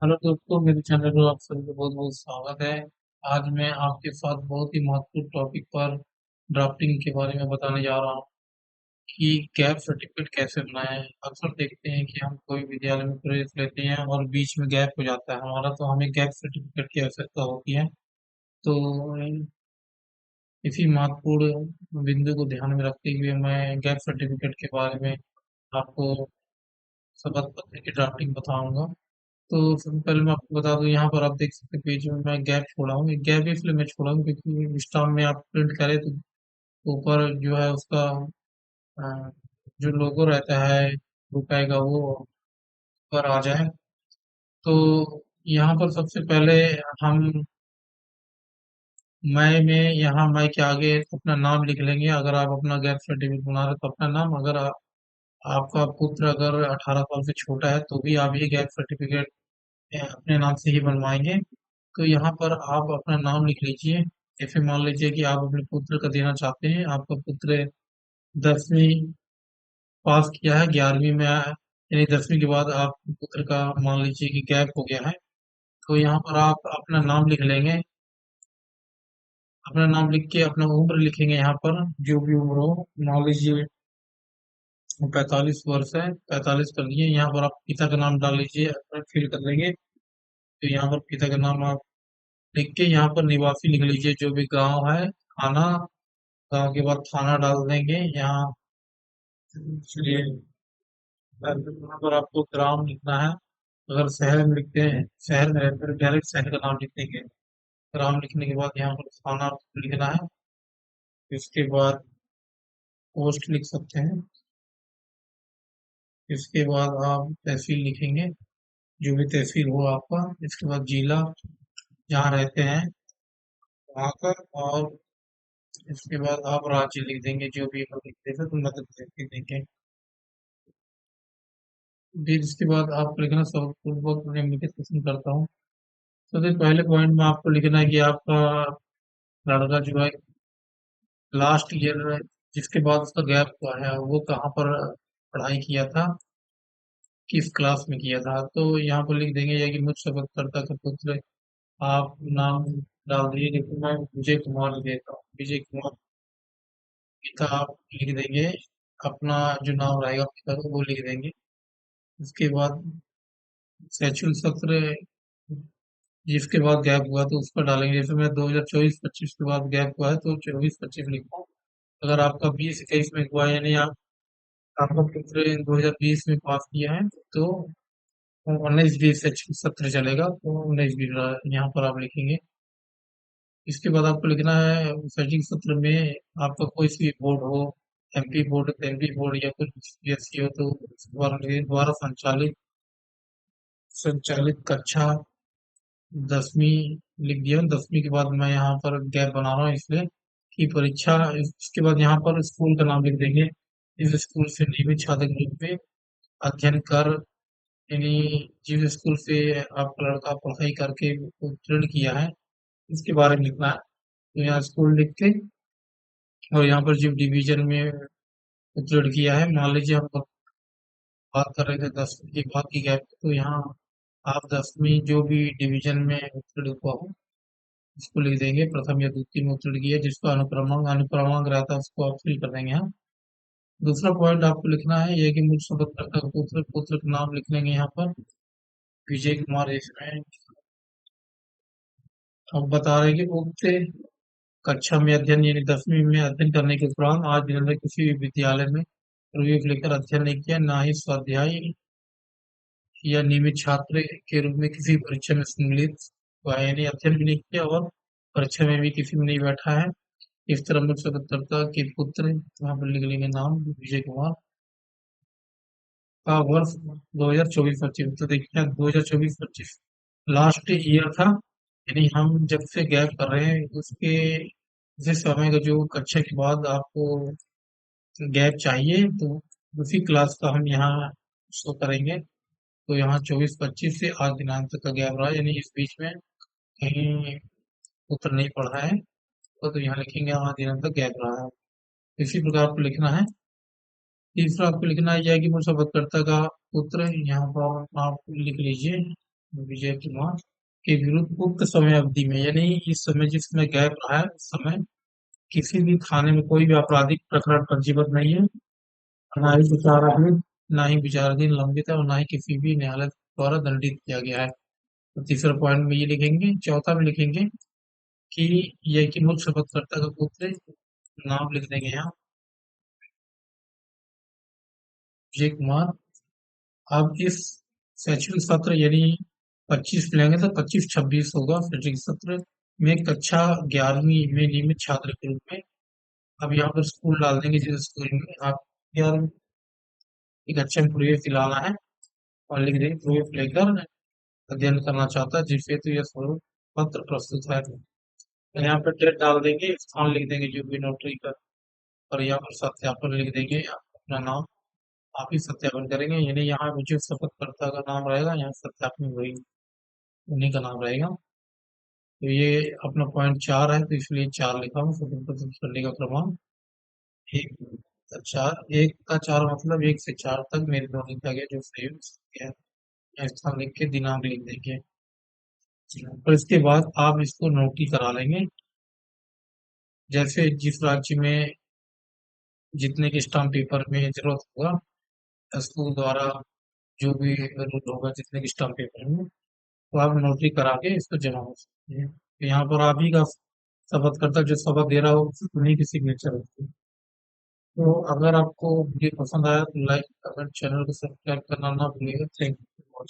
Hello दोस्तों, मेरे channel पर आप सभी का बहुत बहुत स्वागत है। आज मैं आपके साथ बहुत ही महत्वपूर्ण टॉपिक पर ड्राफ्टिंग के बारे में बताने जा रहा हूँ कि गैप सर्टिफिकेट कैसे बनाएं। अक्सर देखते हैं कि हम कोई विद्यालय में प्रवेश लेते हैं और बीच में गैप हो जाता है हमारा, तो हमें गैप सर्टिफिकेट की आवश्यकता होती है। तो इसी महत्वपूर्ण बिंदु को ध्यान में रखते हुए मैं गैप सर्टिफिकेट के बारे में आपको शपथ पत्र की ड्राफ्टिंग बताऊंगा। तो सबसे पहले मैं आपको बता दूं, यहाँ पर आप देख सकते हैं पेज में मैं गैप छोड़ा हूँ। गैप इसलिए मैं छोड़ा हूँ क्योंकि स्टाम्प में आप प्रिंट करें तो ऊपर जो है उसका अ, जो लोगो रहता है रुपए का वो ऊपर आ जाए। तो यहाँ पर सबसे पहले हम मैं के आगे अपना नाम लिख लेंगे। अगर आप अपना गैप सर्टिफिकेट बना रहे हो तो अपना नाम, अगर आपका पुत्र अगर 18 साल से छोटा है तो भी आप ये गैप सर्टिफिकेट अपने नाम से ही बनवाएंगे। तो यहाँ पर आप अपना नाम लिख लीजिए। जैसे मान लीजिए कि आप अपने पुत्र का देना चाहते हैं, आपका पुत्र 10वीं पास किया है, 11वीं में आया, यानी 10वीं के बाद आप पुत्र का मान लीजिए कि गैप हो गया है। तो यहाँ पर आप अपना नाम लिख लेंगे। अपना नाम लिख के अपना उम्र लिखेंगे यहाँ पर, जो भी उम्र हो। मान लीजिए 45 वर्ष है, 45 कर दिए। यहाँ पर आप पिता का नाम डाल लीजिए, फिल कर लेंगे। तो यहाँ पर पिता का नाम आप लिख के यहाँ पर निवासी लिख लीजिए, जो भी गांव है, थाना। गांव के बाद थाना डाल देंगे यहाँ। चलिए, यहाँ पर आपको ग्राम लिखना है। अगर शहर में लिखते हैं, शहर में रहते हैं, डायरेक्ट शहर का नाम लिख देंगे। ग्राम लिखने के बाद यहाँ पर थाना आपको लिखना है। इसके बाद पोस्ट लिख सकते हैं। इसके बाद आप तहसील लिखेंगे, जो भी तहसील हो आपका। इसके बाद जिला जहाँ रहते हैं वहाँ का। और इसके बाद आप राज्य लिख देंगे, जो भी आप लिखते थे तो मदद लिख देंगे। फिर इसके बाद आपको लिखना सपूर्वक निम्नलिखित पसंद करता हूँ। सबसे पहले पॉइंट में आपको लिखना है कि आपका लड़का जो है लास्ट ईयर जिसके बाद उसका गैप हुआ है वो कहाँ पर पढ़ाई किया था, किस क्लास में किया था। तो यहाँ पर लिख देंगे या कि मुझ शपथकर्ता का पुत्र। आप नाम डाल दीजिए, लेकिन मैं विजय कुमार लिख देता हूँ, विजय कुमार पिता आप लिख देंगे। अपना जो नाम रहेगा पिता का वो लिख देंगे। उसके बाद शैक्षणिक सत्र जिसके बाद गैप हुआ तो उसका डालेंगे। जैसे मैं 2024-25 के बाद गैप हुआ है तो 24-25 लिखा। अगर आपका 20-21 में हुआ है, यानी आपका पुत्र 2020 में पास किया है, तो 19-20 शैक्षणिक सत्र चलेगा, तो 19-20 यहाँ पर आप लिखेंगे। इसके बाद आपको लिखना है शैक्षणिक सत्र में आपका कोई सी बोर्ड हो, एमपी बोर्ड, एमपी बोर्ड या कुछ सीबीएसई हो, तो द्वारा संचालित संचालित कक्षा 10वीं लिख दिया। 10वीं के बाद मैं यहाँ पर गैप बना रहा हूँ इसलिए कि परीक्षा। इसके बाद यहाँ पर स्कूल का नाम लिख देंगे। इस स्कूल से नियमित छात्र के रूप में अध्ययन कर, यानी जिस स्कूल से आपका लड़का पढ़ाई करके उत्तीर्ण किया है इसके बारे में लिखना है। तो यहाँ स्कूल लिख के, और यहाँ पर जिस डिवीजन में उत्तीर्ण किया है, मान लीजिए हम बात कर रहे थे 10वीं के बाद की गैप, तो यहाँ आप 10वीं जो भी डिवीजन में उत्तीर्ण हुआ हो इसको लिख देंगे। प्रथम या द्वितीय में उत्तीर्ण किया जिसका अनुक्रमांक अनुक्रमांक रहता है उसको आप फिल कर देंगे यहाँ। दूसरा पॉइंट आपको लिखना है यह कि मुझ शपथकर्ता का पुत्र पुत्र का नाम लिख लेंगे यहाँ पर, विजय कुमार। इसमें अब बता रहे हैं कि उक्त कक्षा में अध्ययन यानी 10वीं में अध्ययन करने के उपरांत आज दिन में किसी भी विद्यालय में प्रवेश लेकर अध्ययन नहीं किया, ना ही स्वाध्याय या नियमित छात्र के रूप में किसी परीक्षा में सम्मिलित हुआ है, यानी अध्ययन भी नहीं किया और परीक्षा में भी किसी में नहीं बैठा है। इस तरह मुझ शपथकर्ता के पुत्र, यहाँ पर लिख लेंगे नाम विजय कुमार, का वर्ष 2024-25। तो देखिए 2024-25 लास्ट ईयर था, यानी हम जब से गैप कर रहे हैं उसके उसी समय का जो कक्षा के बाद आपको गैप चाहिए, तो उसी क्लास का हम यहाँ शो करेंगे। तो यहाँ 24-25 से आज दिनांक तक का गैप रहा, यानी इस बीच में कहीं उत्तर नहीं पढ़ा है। तो यहाँ लिखेंगे आज दिनांक तक गैप रहा है। इसी प्रकार आपको लिखना है। तीसरा आपको लिखना है यह कि मुझे शपथकर्ता का पुत्र, यहाँ पर आप लिख लीजिए विजय कुमार के विरुद्ध उक्त समय अवधि में, यानी इस समय जिस समय गैप रहा है उस समय किसी भी थाने में कोई भी आपराधिक प्रकरण पंजीबद्ध नहीं है, ना ही विचाराधीन, ना ही विचाराधीन लंबित है और ना ही किसी भी न्यायालय द्वारा दंडित किया गया है। तो तीसरा पॉइंट में ये लिखेंगे। चौथा में लिखेंगे कि यह कि मुख्य शपथकर्ता का पुत्र, नाम लिख देंगे यहाँ विजय कुमार। अब इस शैक्षणिक सत्र यानी 25 लेंगे तो 25-26 होगा शैक्षणिक सत्र में कक्षा 11वीं में नियमित छात्र के रूप में। अब यहाँ पर स्कूल डाल देंगे जिस स्कूल में आप 11वीं की कक्षा में प्रवेश दिलाना है, और लिख देंगे प्रवेश लेकर अध्ययन करना चाहता है जिस हेतु यह स्वरूप पत्र प्रस्तुत है। तो यहाँ पर डेट डाल देंगे, स्थान लिख देंगे जो भी नोटरी का, और यहाँ पर सत्यापन लिख देंगे, अपना नाम आप ही सत्यापन करेंगे, यानी यहाँ मुझे शपथकर्ता का नाम रहेगा, यहाँ सत्यापन वही उन्हीं का नाम रहेगा। तो ये अपना पॉइंट 4 है, तो इसलिए 4 लिखा हूँ। स्वतंत्र करने का क्रमांक एक का 4, 1 का 4 मतलब 1 से 4 तक मेरे द्वारा लिखा गया जो सही है। यहाँ स्थान लिख के दिनांक लिख देंगे। और इसके बाद आप इसको नोटरी करा लेंगे। जैसे जिस राज्य में जितने के स्टाम्प पेपर में जरूरत होगा, स्कूल द्वारा जो भी रूल होगा जितने के स्टाम्प पेपर में, तो आप नोटरी करा के इसको जमा हो सकते हैं। तो यहाँ पर आप ही का शपथ करता जो शपथ दे रहा हो उन्हीं की सिग्नेचर होती है। तो अगर आपको वीडियो पसंद आया तो लाइक, अगर चैनल को सब्सक्राइब करना ना भूलिएगा। Thank you.